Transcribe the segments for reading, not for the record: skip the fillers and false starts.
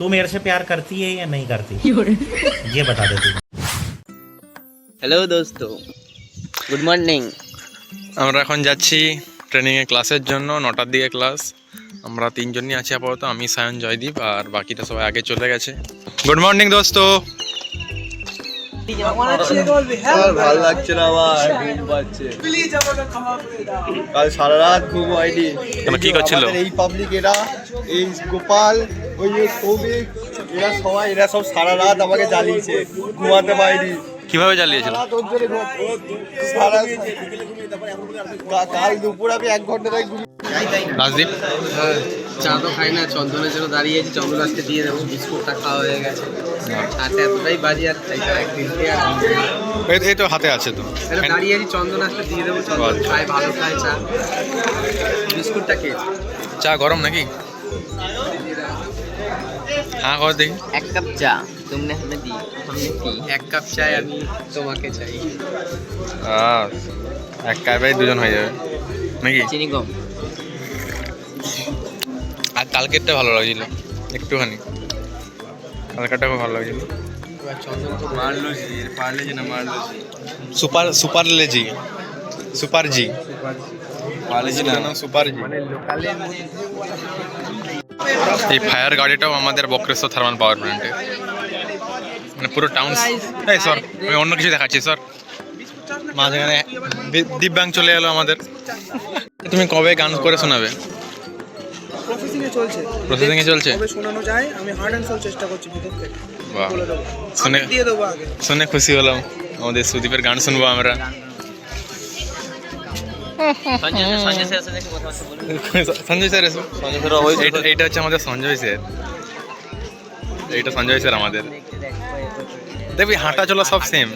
तू मेरे से प्यार करती है या नहीं करती ये बता दे तू। হ্যালো দোস্ত, গুড মর্নিং। আমরা এখন যাচ্ছি ট্রেনিংয়ে ক্লাসের জন্য। 9টার দিকে ক্লাস। আমরা তিনজনই আছি আপাতত, আমি, সায়ন, জয়দীপ, আর বাকিটা সবাই আগে চলে গেছে। গুড মর্নিং দোস্ত। ভালো লাগছে না আমার, ঘুম পাচ্ছে। কাল সারা রাত ঘুম হয়নি। কেন, কি করছিল? এই পাবলিক, এরা, এই গোপাল, ওই যে সৌভিক, এরা সব সারা রাত আমাকে জ্বালিয়েছে, ঘুমাতে পারিনি। কিভাবে জ্বালিয়েছিল? কাল দুপুর আমি 1 ঘন্টা ধরে রাজদীপ, চা তো খাই না, চন্দনের জন্য দাঁড়িয়েছি, চন্দন আজকে দিয়ে দেবো। বিস্কুটটা খাওয়া হয়ে গেছে, হাতে এতটাই বাজি আর একদিন এই তো হাতে আছে তো, দাঁড়িয়ে আছি, চন্দন আজকে দিয়ে দেবো। চন্দন খায়, ভালো খায় চা। বিস্কুটটা খেয়েছি। চা গরম নাকি? হ্যাঁ কর দেখি। 1 কাপ চা तुमने हमें दी, हमने पी। 1 কাপ চাই আমি তোমাকে চাই। এক কাপে দুজন হয়ে যাবে নাকি? চিনি কম। আর কালকেরটা ভালো লাগছিল একটুখানি, কালকেরটা খুব ভালো লাগছিল। সুপার লেজি, সুপার জি, সুপার জি। এই ফায়ার গাড়িটাও আমাদের বক্রেশ্বর থার্মাল পাওয়ার প্ল্যান্টে, মানে পুরো টাউন। এই স্যার, আমি অন্য কিছু দেখাচ্ছি স্যার। মাঝখানে দিব্যাঙ্গ চলে এলো আমাদের। তুমি কবে গান করে শোনাবে? প্রসেসিং এ চলছে, শোনানো যায়। আমি হার্ড অ্যান্ড সোল চেষ্টা করছি ভিতর থেকে। বাহ, শুনে দিয়ে দেবো আগে। শুনে খুশি হলাম। আমাদের সুদীপের গান শুনবো আমরা। সঞ্জয় স্যার এসো। এইটা হচ্ছে আমাদের সঞ্জয় স্যার, এইটা সঞ্জয় স্যার আমাদের। দেখবি হাঁটা চলা সব সেম।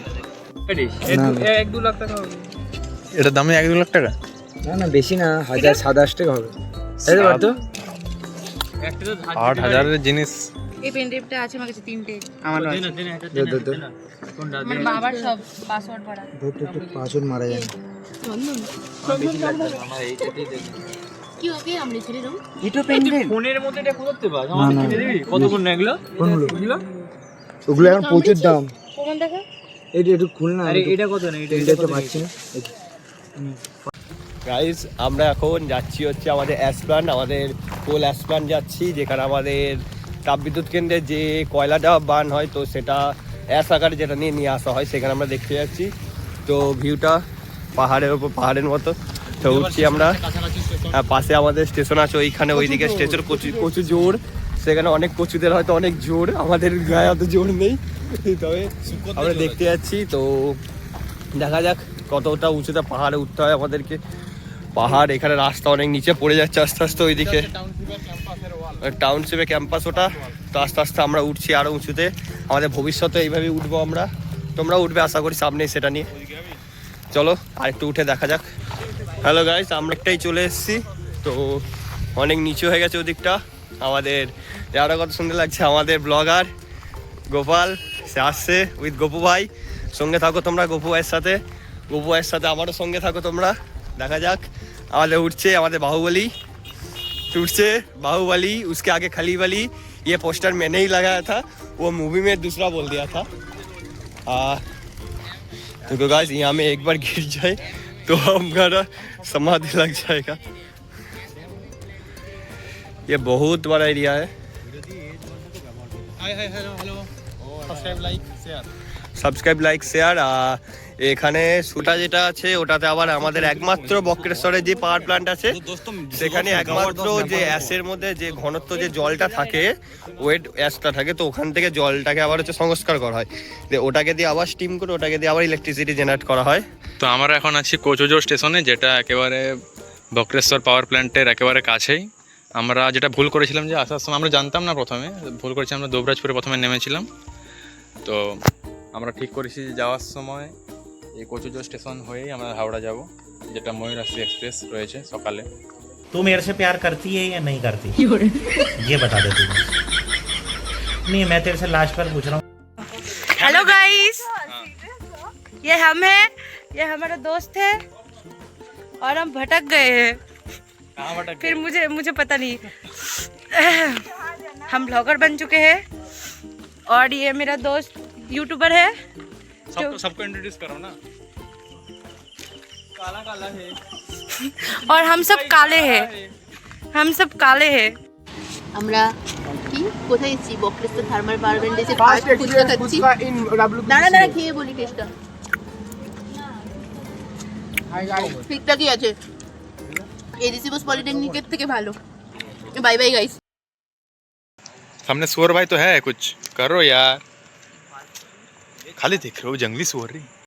1-2 লাখ টাকা হবে। এটার দামে 1-2 লাখ টাকা? না বেশি না, 1027 টাকা হবে। এই তো 8,000-এর জিনিস। এই পেন ড্রাইভটা আছে আমার কাছে 3টে। আমার আমার বাবার সব পাসওয়ার্ড পড়া। পাসওয়ার্ড মারা যায়। কি ওকে আমরা ছেড়ে দাও। এটা পেন ড্রাইভ ফোনের মধ্যে এটা করতে পারো, আমাকে কিনে দিবি? কত কোন এগুলো? কোনগুলো? ওগুলো এখন প্রচুর দাম। প্রমাণ দেখা। এইটা একটু খুল না। আরে এটা কত না? এটা তো পাচ্ছি না। গাইজ, আমরা এখন যাচ্ছি হচ্ছে আমাদের অ্যাশ প্ল্যান্ট, আমাদের কোল অ্যাশ প্ল্যান্ট যাচ্ছি, যেখানে আমাদের তাপবিদ্যুৎ কেন্দ্রে যে কয়লাটা বার্ন হয়, তো সেটা অ্যাশ আকারে যেটা নিয়ে আসা হয়, সেখানে আমরা দেখতে যাচ্ছি। তো ভিউটা পাহাড়ের ওপর, পাহাড়ের মতো। তো উঠছি আমরা। পাশে আমাদের স্টেশন আছে, ওইখানে ওইদিকে স্টেশন প্রচুর জোর। সেখানে অনেক কচুদের হয়তো অনেক জোর, আমাদের গায়ে অত জোর নেই, তবে আমরা দেখতে যাচ্ছি। তো দেখা যাক কতটা উঁচুতে পাহাড়ে উঠতে হয় আমাদেরকে। পাহাড়, এখানে রাস্তা অনেক নিচে পড়ে যাচ্ছে আস্তে আস্তে। ওইদিকে টাউনশিপে ক্যাম্পাস ওটা। তো আস্তে আস্তে আমরা উঠছি আরও উঁচুতে। আমাদের ভবিষ্যতে এইভাবেই উঠবো আমরা। তোমরা উঠবে আশা করি সামনেই, সেটা নিয়ে চলো আর একটু উঠে দেখা যাক। হ্যালো গাইস, আমরা একটাই চলে এসেছি। তো অনেক নিচু হয়ে গেছে ওদিকটা। আমাদের যারা কত সুন্দর লাগছে, আমাদের ব্লগার গোপাল সে আসছে উইথ গপু ভাই। সঙ্গে থাকো তোমরা গপু ভাইয়ের সাথে, গপু ভাইয়ের সাথে আমারও সঙ্গে থাকো তোমরা। দেখা যাক। আমাদের उठছে আমাদের बाहुबली, उठছে बाहुबली, उसके आगे खली वाली। ये पोस्टर मैंने ही लगाया था, वो मूवी में दूसरा बोल दिया था। तो गाइस, यहाँ में एक बार गिर जाए तो हमारा समाधि लग जाएगा। ये बहुत बड़ा एरिया है। Subscribe, like, share. এখানে সুটা যেটা আছে ওটাতে আবার আমাদের একমাত্র বক্রেশ্বরের যে পাওয়ার প্ল্যান্ট আছে, সেখানে একমাত্র যে অ্যাশের মধ্যে যে ঘনত্ব, যে জলটা থাকে, ওয়েট অ্যাশটা থাকে, তো ওখান থেকে জলটাকে আবার হচ্ছে সংস্কার করা হয়। ওটাকে দিয়ে আবার স্টিম করে ওটাকে দিয়ে আবার ইলেকট্রিসিটি জেনারেট করা হয়। তো আমরা এখন আছি কোচুজো স্টেশনে, যেটা একেবারে বক্রেশ্বর পাওয়ার প্ল্যান্টের একেবারে কাছেই। আমরা যেটা ভুল করেছিলাম যে আসার সময় আমরা জানতাম না, প্রথমে ভুল করেছি, আমরা দুবরাজপুরে প্রথমে নেমেছিলাম। তো আমরা ঠিক করেছি যে যাওয়ার সময় এই কোচুজো স্টেশন হয়েই আমরা হাওড়া যাব, যেটা ময়ূরাক্ষী এক্সপ্রেস রয়েছে সকালে। तू मेरे से प्यार करती है या नहीं करती ये बता दे तू। नहीं, मैं तेरे से लास्ट बार पूछ रहा हूँ। हेलो गाइस, ये हम हैं, ये हमारा दोस्त है और हम भटक गए हैं। फिर मुझे पता नहीं हम ब्लॉगर बन चुके हैं और ये मेरा दोस्त यूट्यूबर है। सबको इंट्रोड्यूस करो ना। काला काला है और हम सब काले हैं, हम सब काले हैं। আমরা কি কোথায় এসেছি বক্রেশ্বর থার্মাল পাওয়ার প্ল্যান্টে এসে ফার্স্ট ফুচকা খাচ্ছি দাঁড়া দাঁড়া খেয়ে বলি টেস্টটা ঠিকঠাকই আছে এডিসি বোস পলিটেকনিকের থেকে ভালো বাই বাই গাইস सामने सुअर भाई तो है कुछ करो यार खाली देख रहे हो जंगली सुअर रही